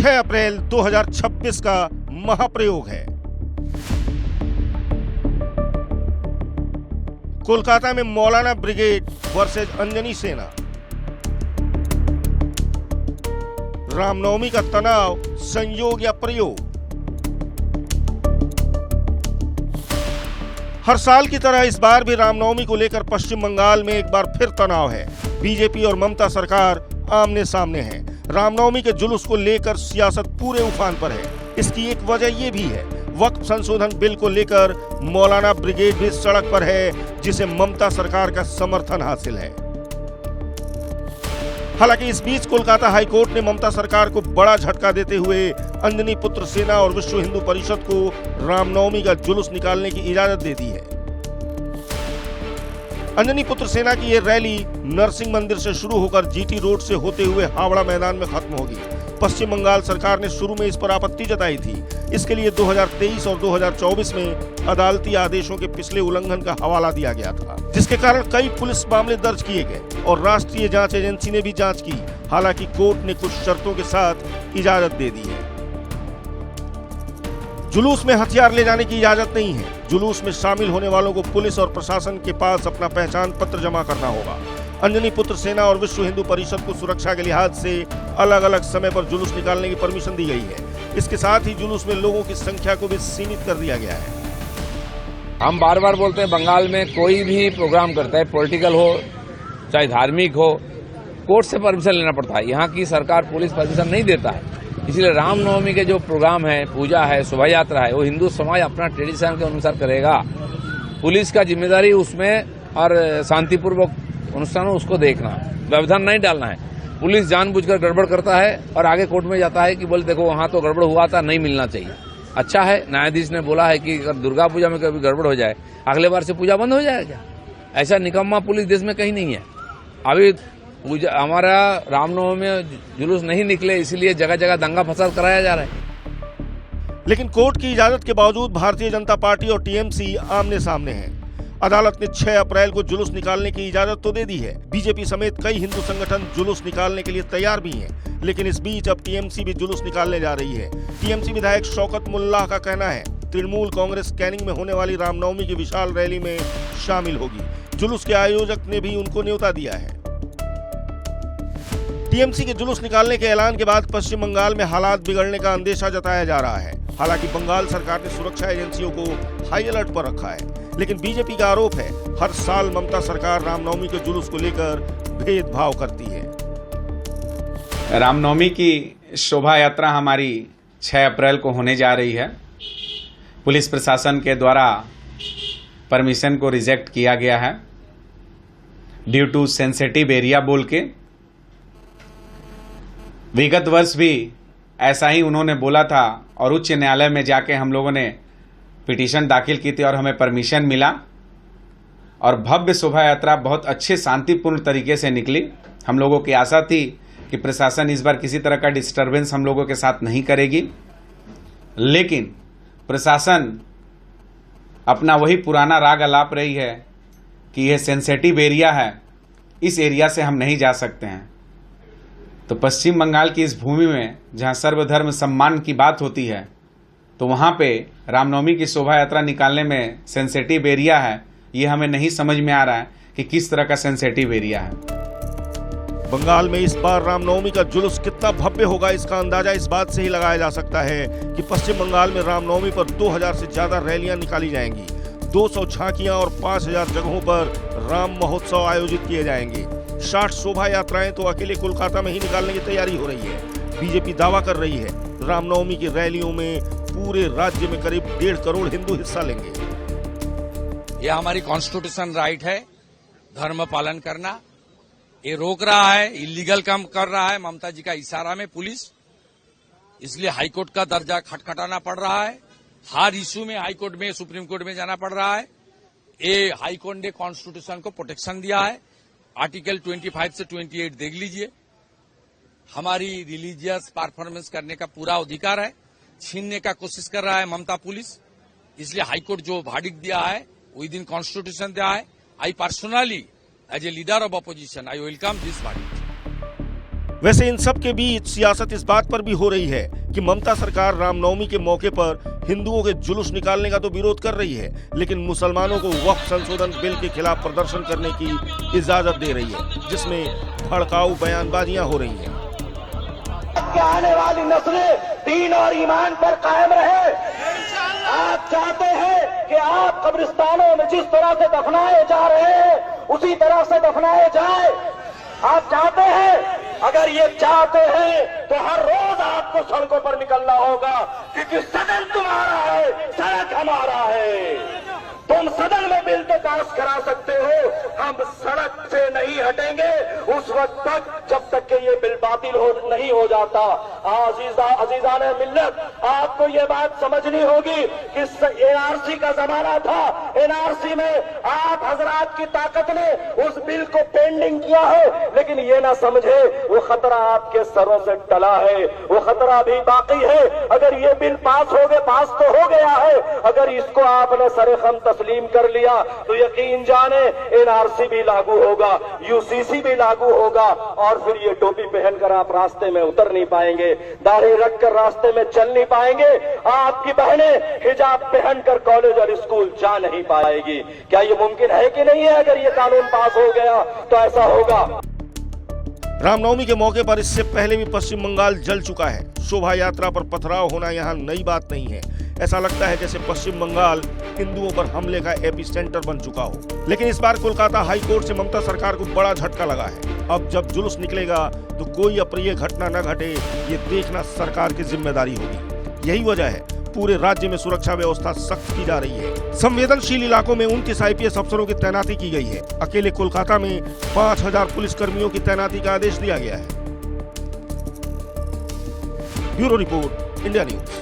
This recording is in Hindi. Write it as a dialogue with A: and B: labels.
A: 6 अप्रैल 2026 का महाप्रयोग है। कोलकाता में मौलाना ब्रिगेड वर्सेज अंजनी सेना। रामनवमी का तनाव संयोग या प्रयोग। हर साल की तरह इस बार भी रामनवमी को लेकर पश्चिम बंगाल में एक बार फिर तनाव है। बीजेपी और ममता सरकार आमने सामने है। रामनवमी के जुलूस को लेकर सियासत पूरे उफान पर है। इसकी एक वजह ये भी है, वक्फ संशोधन बिल को लेकर मौलाना ब्रिगेड भी सड़क पर है, जिसे ममता सरकार का समर्थन हासिल है। हालांकि इस बीच कोलकाता हाईकोर्ट ने ममता सरकार को बड़ा झटका देते हुए अंजनी पुत्र सेना और विश्व हिंदू परिषद को रामनवमी का जुलूस निकालने की इजाजत दे दी है। अंजनी पुत्र सेना की ये रैली नरसिंह मंदिर से शुरू होकर जीटी रोड से होते हुए हावड़ा मैदान में खत्म होगी। पश्चिम बंगाल सरकार ने शुरू में इस पर आपत्ति जताई थी। इसके लिए 2023 और 2024 में अदालती आदेशों के पिछले उल्लंघन का हवाला दिया गया था, जिसके कारण कई पुलिस मामले दर्ज किए गए और राष्ट्रीय जांच एजेंसी ने भी जांच की। हालांकि कोर्ट ने कुछ शर्तों के साथ इजाजत दे दी है। जुलूस में हथियार ले जाने की इजाजत नहीं है। जुलूस में शामिल होने वालों को पुलिस और प्रशासन के पास अपना पहचान पत्र जमा करना होगा। अंजनी पुत्र सेना और विश्व हिंदू परिषद को सुरक्षा के लिहाज से अलग अलग समय पर जुलूस निकालने की परमिशन दी गई है। इसके साथ ही जुलूस में लोगों की संख्या को भी सीमित कर दिया गया है।
B: हम बार बार बोलते हैं, बंगाल में कोई भी प्रोग्राम करता है, पॉलिटिकल हो चाहे धार्मिक हो, कोर्ट से परमिशन लेना पड़ता है। यहाँ की सरकार पुलिस परमिशन नहीं देता है। इसलिए रामनवमी के जो प्रोग्राम है, पूजा है, शोभा यात्रा है, वो हिंदू समाज अपना ट्रेडिशन के अनुसार करेगा। पुलिस का जिम्मेदारी उसमें और शांतिपूर्वक अनुष्ठान उसको देखना, व्यवधान नहीं डालना है। पुलिस जानबूझकर गड़बड़ करता है और आगे कोर्ट में जाता है कि बोले देखो वहां तो गड़बड़ हुआ था, नहीं मिलना चाहिए। अच्छा है, न्यायाधीश ने बोला है कि अगर दुर्गा पूजा में कभी गड़बड़ हो जाए, अगले बार से पूजा बंद हो जाएगा। ऐसा निकम्मा पुलिस देश में कहीं नहीं है। अभी पूजा हमारा रामनवमी में जुलूस नहीं निकले, इसलिए जगह जगह दंगा फसाद कराया जा रहा है।
A: लेकिन कोर्ट की इजाजत के बावजूद भारतीय जनता पार्टी और टीएमसी आमने सामने हैं। अदालत ने 6 अप्रैल को जुलूस निकालने की इजाजत तो दे दी है। बीजेपी समेत कई हिंदू संगठन जुलूस निकालने के लिए तैयार भी हैं। लेकिन इस बीच अब टीएमसी भी जुलूस निकालने जा रही है। टीएमसी विधायक शौकत मुल्लाह का कहना है, तृणमूल कांग्रेस कैनिंग में होने वाली रामनवमी की विशाल रैली में शामिल होगी। जुलूस के आयोजक ने भी उनको न्योता दिया है। टीएमसी के जुलूस निकालने के ऐलान के बाद पश्चिम बंगाल में हालात बिगड़ने का अंदेशा जताया जा रहा है। हालांकि बंगाल सरकार ने सुरक्षा एजेंसियों को हाई अलर्ट पर रखा है। लेकिन बीजेपी का आरोप है, हर साल ममता सरकार रामनवमी के जुलूस को लेकर भेदभाव करती है।
C: रामनवमी की शोभा यात्रा हमारी 6 अप्रैल को होने जा रही है। पुलिस प्रशासन के द्वारा परमिशन को रिजेक्ट किया गया है ड्यू टू सेंसिटिव एरिया बोल के। विगत वर्ष भी ऐसा ही उन्होंने बोला था और उच्च न्यायालय में जाके हम लोगों ने पिटीशन दाखिल की थी और हमें परमिशन मिला और भव्य शोभा यात्रा बहुत अच्छे शांतिपूर्ण तरीके से निकली। हम लोगों की आशा थी कि प्रशासन इस बार किसी तरह का डिस्टरबेंस हम लोगों के साथ नहीं करेगी, लेकिन प्रशासन अपना वही पुराना राग अलाप रही है कि यह सेंसिटिव एरिया है, इस एरिया से हम नहीं जा सकते हैं। तो पश्चिम बंगाल की इस भूमि में जहां सर्वधर्म सम्मान की बात होती है, तो वहां पे रामनवमी की शोभा यात्रा निकालने में सेंसिटिव एरिया है, ये हमें नहीं समझ में आ रहा है कि किस तरह का सेंसिटिव एरिया है।
A: बंगाल में इस बार रामनवमी का जुलूस कितना भव्य होगा, इसका अंदाजा इस बात से ही लगाया जा सकता है कि पश्चिम बंगाल में रामनवमी पर 2000 से ज्यादा रैलियां निकाली जाएंगी। 200 झांकियां और 5000 जगहों पर राम महोत्सव आयोजित किए जाएंगे। 60 शोभा यात्राएं तो अकेले कोलकाता में ही निकालने की तैयारी हो रही है। बीजेपी दावा कर रही है, रामनवमी की रैलियों में पूरे राज्य में करीब 1.5 करोड़ हिंदू हिस्सा लेंगे।
D: यह हमारी कॉन्स्टिट्यूशन राइट है, धर्म पालन करना। ये रोक रहा है, इलीगल काम कर रहा है ममता जी का इशारा में पुलिस, इसलिए हाईकोर्ट का दर्जा खटखटाना पड़ रहा है। हर इश्यू में हाईकोर्ट में, सुप्रीम कोर्ट में जाना पड़ रहा है। ये हाईकोर्ट ने कॉन्स्टिट्यूशन को प्रोटेक्शन दिया है। आर्टिकल 25 से 28 देख लीजिए। हमारी रिलीजियस परफॉर्मेंस करने का पूरा अधिकार है, छीनने का कोशिश कर रहा है ममता पुलिस। इसलिए हाईकोर्ट जो verdict दिया है विद इन कॉन्स्टिट्यूशन दिया है। I personally as a leader of opposition I welcome this verdict।
A: वैसे इन सब के बीच सियासत इस बात पर भी हो रही है कि ममता सरकार रामनवमी के मौके पर हिंदुओं के जुलूस निकालने का तो विरोध कर रही है, लेकिन मुसलमानों को वक्फ संशोधन बिल के खिलाफ प्रदर्शन करने की इजाजत दे रही है, जिसमें भड़काऊ बयानबाजियां हो रही हैं।
E: आने वाली नस्लें दीन और ईमान पर कायम रहे। आप चाहते हैं कि आप कब्रिस्तानों में जिस तरह से दफनाए जा रहे हैं उसी तरह से दफनाए जाए। आप चाहते हैं, अगर ये चाहते हैं तो हर रोज आपको सड़कों पर निकलना होगा, क्योंकि सदन तुम्हारा है, सड़क हमारा है। तुम सदन में बिल तो पास करा सकते हो, हम सड़क से नहीं हटेंगे उस वक्त तक जब तक कि ये बिल बातिल नहीं हो जाता। अजीजान मिल्लत, आपको ये बात समझनी होगी कि एनआरसी का जमाना था। एनआरसी में आप हजरात की ताकत ने उस बिल को पेंडिंग किया है, लेकिन ये ना समझे वो खतरा आपके सरों से टला है, वो खतरा अभी बाकी है। अगर ये बिल पास तो हो गया है, अगर इसको आपने सरेखम तस्लीम कर लिया तो यकीन जाने एनआरसी भी लागू होगा, यूसीसी भी लागू होगा, और फिर ये टोपी पहनकर आप रास्ते में उतर नहीं पाएंगे, दाढ़ी रखकर रास्ते में चल नहीं पाएंगे, आपकी बहनें हिजाब पहनकर कॉलेज और स्कूल जा नहीं पाएगी। क्या ये मुमकिन है कि नहीं है? अगर ये कानून पास हो गया तो ऐसा होगा।
A: रामनवमी के मौके पर इससे पहले भी पश्चिम बंगाल जल चुका है। शोभा यात्रा पर पथराव होना यहाँ नई बात नहीं है। ऐसा लगता है जैसे पश्चिम बंगाल हिंदुओं पर हमले का एपिसेंटर बन चुका हो। लेकिन इस बार कोलकाता हाई कोर्ट से ममता सरकार को बड़ा झटका लगा है। अब जब जुलूस निकलेगा तो कोई अप्रिय घटना न घटे, ये देखना सरकार की जिम्मेदारी होगी। यही वजह है पूरे राज्य में सुरक्षा व्यवस्था सख्त की जा रही है। संवेदनशील इलाकों में 29 IPS अफसरों की तैनाती की गई है। अकेले कोलकाता में 5000 पुलिस कर्मियों की तैनाती का आदेश दिया गया है। Bureau report, India news.